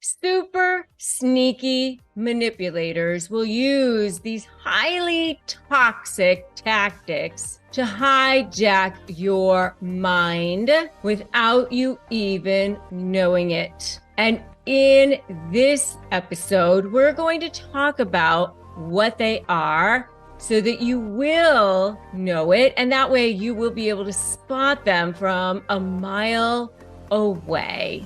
Super sneaky manipulators will use these highly toxic tactics to hijack your mind without you even knowing it. And in this episode, we're going to talk about what they are so that you will know it. And that way you will be able to spot them from a mile away.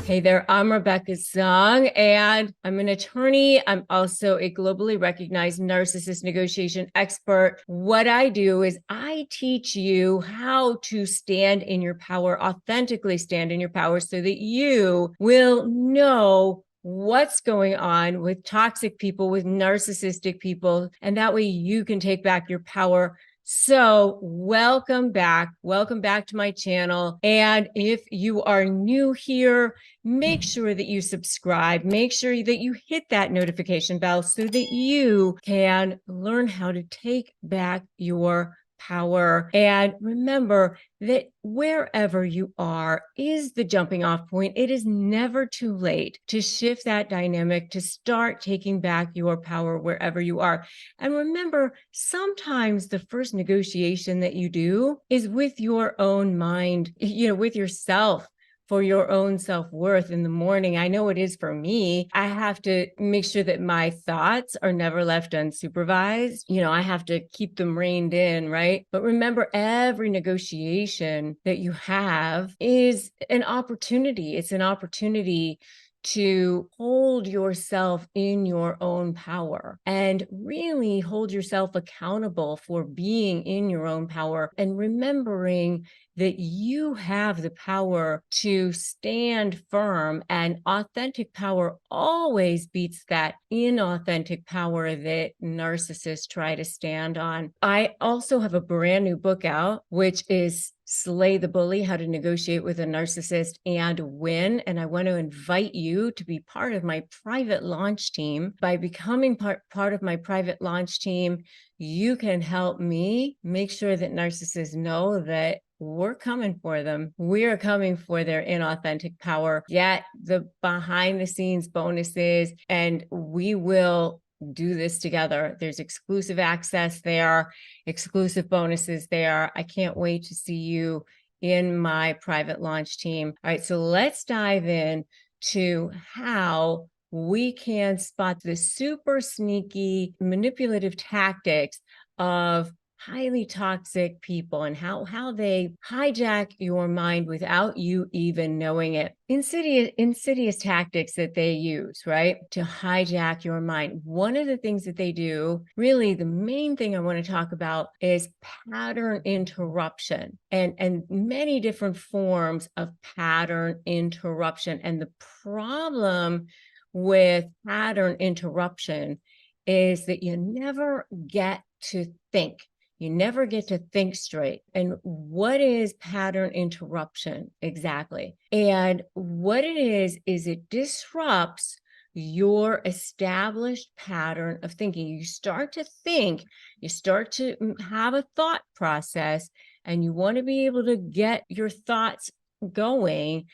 Hey there, I'm Rebecca Zung, and I'm an attorney. I'm also a globally recognized narcissist negotiation expert. What I do is I teach you how to stand in your power, authentically stand in your power, so that you will know what's going on with toxic people, with narcissistic people, and that way you can take back your power. So welcome back to my channel. And if you are new here, make sure that you subscribe, make sure that you hit that notification bell so that you can learn how to take back your power. And remember that wherever you are is the jumping off point. It is never too late to shift that dynamic, to start taking back your power wherever you are. And remember, sometimes the first negotiation that you do is with your own mind, with yourself, for your own self-worth in the morning. I know it is for me. I have to make sure that my thoughts are never left unsupervised. I have to keep them reined in, right? But remember, every negotiation that you have is an opportunity. It's an opportunity to hold yourself in your own power and really hold yourself accountable for being in your own power and remembering that you have the power to stand firm, and authentic power always beats that inauthentic power that narcissists try to stand on. I also have a brand new book out, which is Slay the Bully, How to Negotiate with a Narcissist and Win. And I want to invite you to be part of my private launch team. By becoming part of my private launch team, you can help me make sure that narcissists know that we're coming for them. We're coming for their inauthentic power, get the behind the scenes bonuses, and we will do this together. There's exclusive access there, exclusive bonuses there. I can't wait to see you in my private launch team. All right, so let's dive in to how we can spot the super sneaky manipulative tactics of highly toxic people and how they hijack your mind without you even knowing it. Insidious tactics that they use, right, to hijack your mind. One of the things that they do, really the main thing I want to talk about, is pattern interruption and many different forms of pattern interruption. And the problem with pattern interruption is that you never get to think. You never get to think straight. And what is pattern interruption exactly? And what it is it disrupts your established pattern of thinking. You start to think, you start to have a thought process, and you want to be able to get your thoughts going,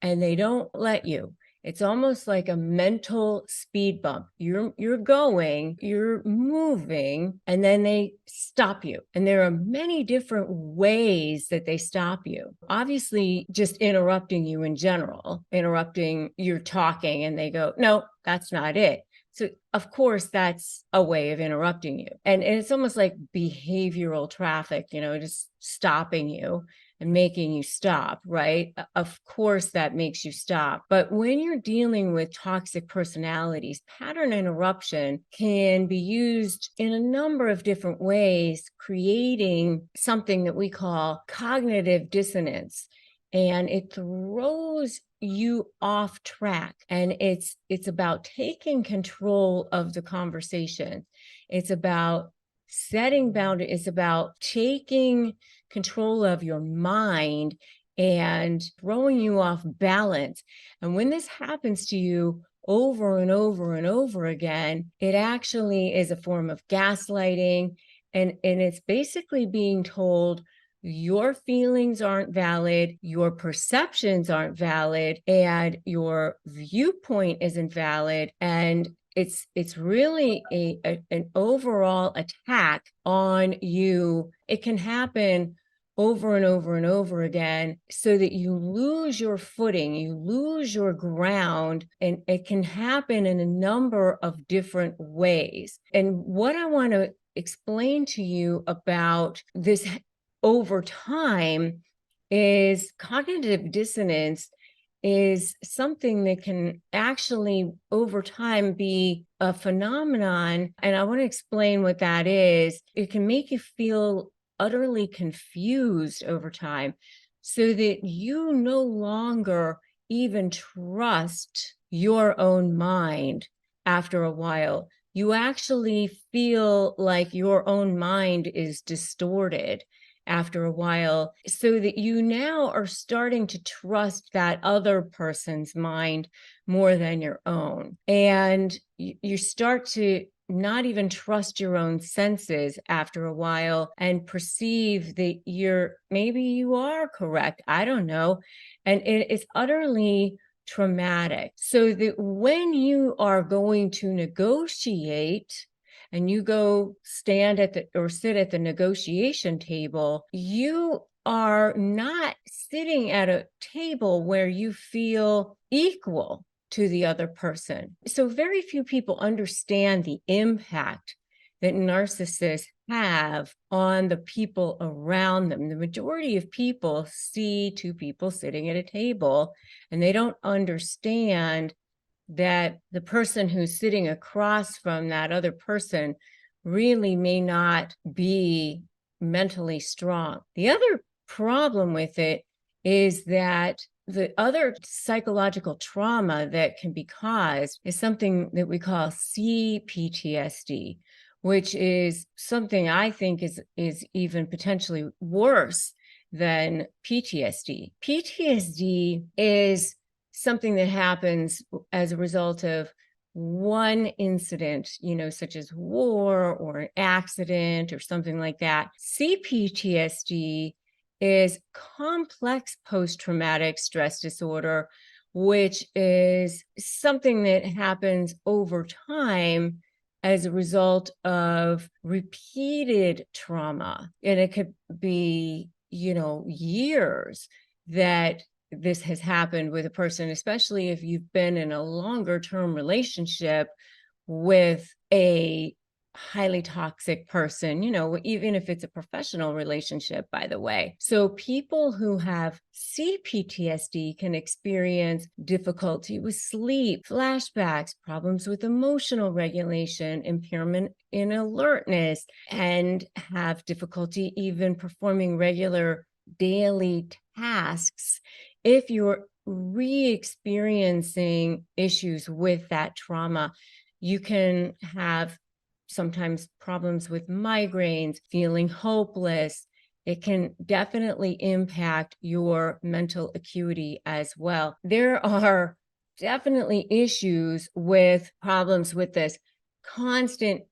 and they don't let you. It's almost like a mental speed bump. You're going, you're moving, and then they stop you. And there are many different ways that they stop you. Obviously, just interrupting you in general, interrupting your talking, and they go, no, that's not it. So of course, that's a way of interrupting you. And it's almost like behavioral traffic, just stopping you and making you stop, right? Of course, that makes you stop. But when you're dealing with toxic personalities, pattern interruption can be used in a number of different ways, creating something that we call cognitive dissonance. And it throws you off track. And it's about taking control of the conversation. It's about setting boundaries. It's about taking control of your mind and throwing you off balance. And when this happens to you over and over and over again, it actually is a form of gaslighting. And it's basically being told your feelings aren't valid, your perceptions aren't valid, and your viewpoint isn't valid. And it's really an overall attack on you. It can happen over and over and over again, so that you lose your footing, you lose your ground, and it can happen in a number of different ways. And what I want to explain to you about this over time is cognitive dissonance is something that can actually over time be a phenomenon. And I want to explain what that is. It can make you feel utterly confused over time, so that you no longer even trust your own mind after a while. You actually feel like your own mind is distorted after a while, so that you now are starting to trust that other person's mind more than your own. And you start to not even trust your own senses after a while, and perceive that maybe you are correct. I don't know. And it's utterly traumatic. So that when you are going to negotiate, and you go stand at or sit at the negotiation table, you are not sitting at a table where you feel equal to the other person. So very few people understand the impact that narcissists have on the people around them. The majority of people see two people sitting at a table, and they don't understand that the person who's sitting across from that other person really may not be mentally strong. The other problem with it is that the other psychological trauma that can be caused is something that we call CPTSD, which is something I think is even potentially worse than PTSD. PTSD is something that happens as a result of one incident, such as war or an accident or something like that. CPTSD is complex post-traumatic stress disorder, which is something that happens over time as a result of repeated trauma. And it could be, years that this has happened with a person, especially if you've been in a longer term relationship with a highly toxic person, even if it's a professional relationship, by the way. So people who have CPTSD can experience difficulty with sleep, flashbacks, problems with emotional regulation, impairment in alertness, and have difficulty even performing regular daily tasks if you're re-experiencing issues with that trauma. You can have sometimes problems with migraines, feeling hopeless. It can definitely impact your mental acuity as well. There are definitely issues with problems with this constant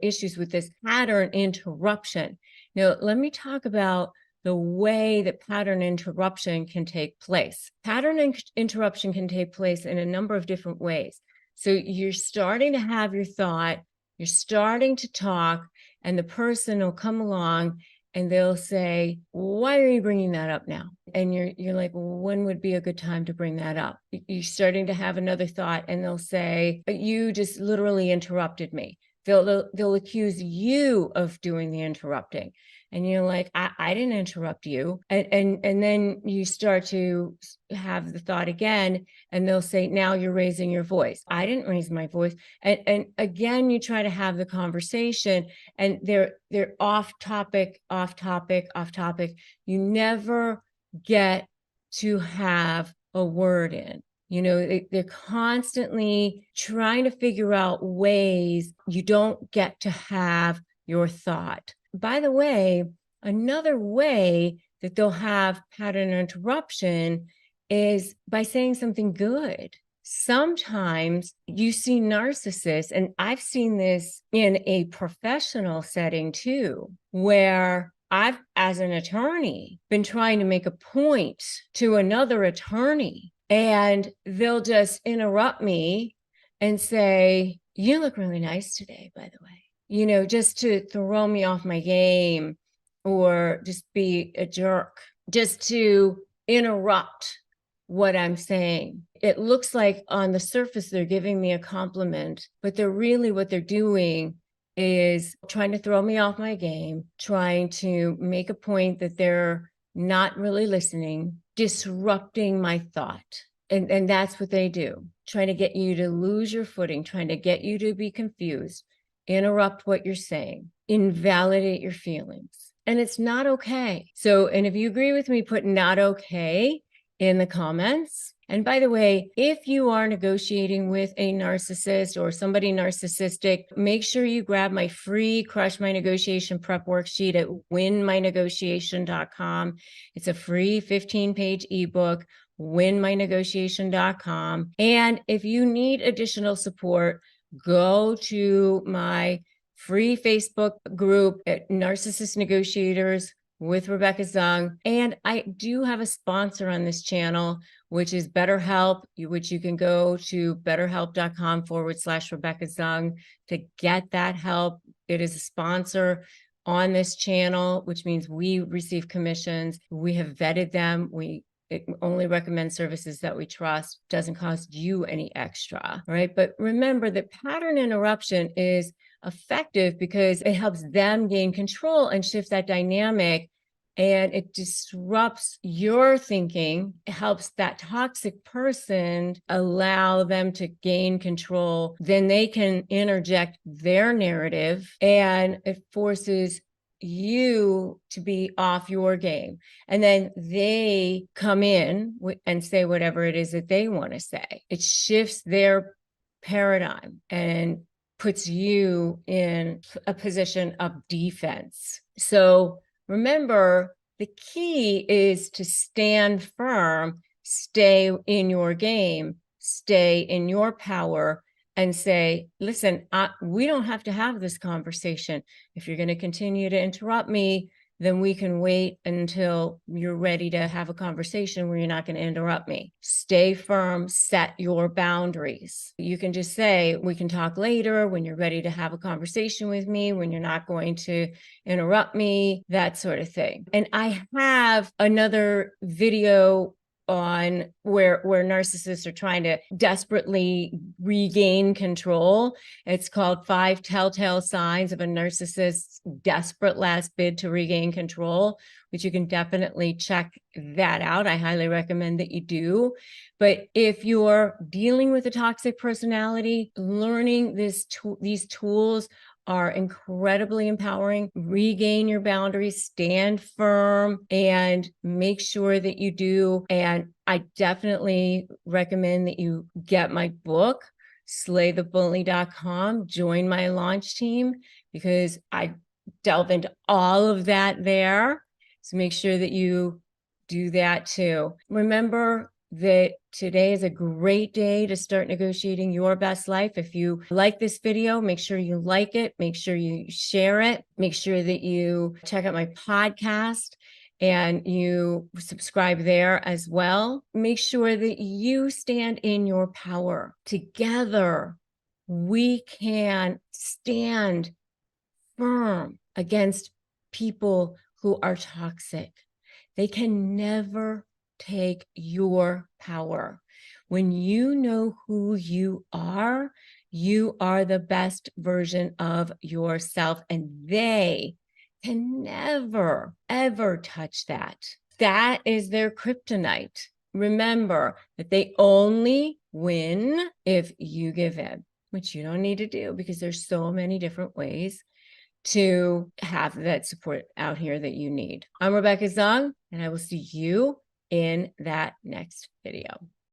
issues with this pattern interruption. Now, let me talk about the way that pattern interruption can take place. Pattern interruption can take place in a number of different ways. So you're starting to have your thought, you're starting to talk, and the person will come along and they'll say, why are you bringing that up now? And you're like, well, when would be a good time to bring that up? You're starting to have another thought, and they'll say, you just literally interrupted me. They'll accuse you of doing the interrupting. And you're like, I didn't interrupt you. And then you start to have the thought again, and they'll say, now you're raising your voice. I didn't raise my voice. And again, you try to have the conversation, and they're off topic. You never get to have a word in. They're constantly trying to figure out ways you don't get to have your thought. By the way, another way that they'll have pattern interruption is by saying something good. sometimes you see narcissists, and I've seen this in a professional setting too, where I've, as an attorney, been trying to make a point to another attorney, and they'll just interrupt me and say, "You look really nice today, by the way," just to throw me off my game, or just be a jerk, just to interrupt what I'm saying. It looks like on the surface they're giving me a compliment, but what they're doing is trying to throw me off my game, trying to make a point that they're not really listening, disrupting my thought. And that's what they do, trying to get you to lose your footing, trying to get you to be confused, interrupt what you're saying, invalidate your feelings. And it's not okay. So, and if you agree with me, put "not okay" in the comments. And by the way, if you are negotiating with a narcissist or somebody narcissistic, make sure you grab my free Crush My Negotiation Prep worksheet at winmynegotiation.com. It's a free 15-page ebook, winmynegotiation.com. And if you need additional support, go to my free Facebook group at Narcissist Negotiators with Rebecca Zung. And I do have a sponsor on this channel, which is BetterHelp, which you can go to betterhelp.com/Rebecca Zung to get that help. It is a sponsor on this channel, which means we receive commissions. We have vetted them. It only recommends services that we trust, doesn't cost you any extra, right? But remember that pattern interruption is effective because it helps them gain control and shift that dynamic, and it disrupts your thinking. It helps that toxic person allow them to gain control. Then they can interject their narrative, and it forces you to be off your game. And then they come in and say whatever it is that they want to say. It shifts their paradigm and puts you in a position of defense. So remember, the key is to stand firm, stay in your game, stay in your power, and say, "Listen, we don't have to have this conversation. If you're going to continue to interrupt me, then we can wait until you're ready to have a conversation where you're not going to interrupt me." Stay firm, set your boundaries. You can just say, "We can talk later when you're ready to have a conversation with me, when you're not going to interrupt me," that sort of thing. And I have another video on where narcissists are trying to desperately regain control. It's called 5 Telltale Signs of a Narcissist's Desperate Last Bid to Regain Control, which you can definitely check that out. I highly recommend that you do. But if you're dealing with a toxic personality, learning these tools are incredibly empowering. Regain your boundaries, stand firm, and make sure that you do. And I definitely recommend that you get my book, slaythebully.com, join my launch team, because I delve into all of that there. So make sure that you do that too. Remember that today is a great day to start negotiating your best life. If you like this video, make sure you like it, make sure you share it, make sure that you check out my podcast and you subscribe there as well. Make sure that you stand in your power. Together, we can stand firm against people who are toxic. They can never take your power. When you know who you are the best version of yourself, and they can never, ever touch that. That is their kryptonite. Remember that they only win if you give in, which you don't need to do, because there's so many different ways to have that support out here that you need. I'm Rebecca Zung, and I will see you in that next video.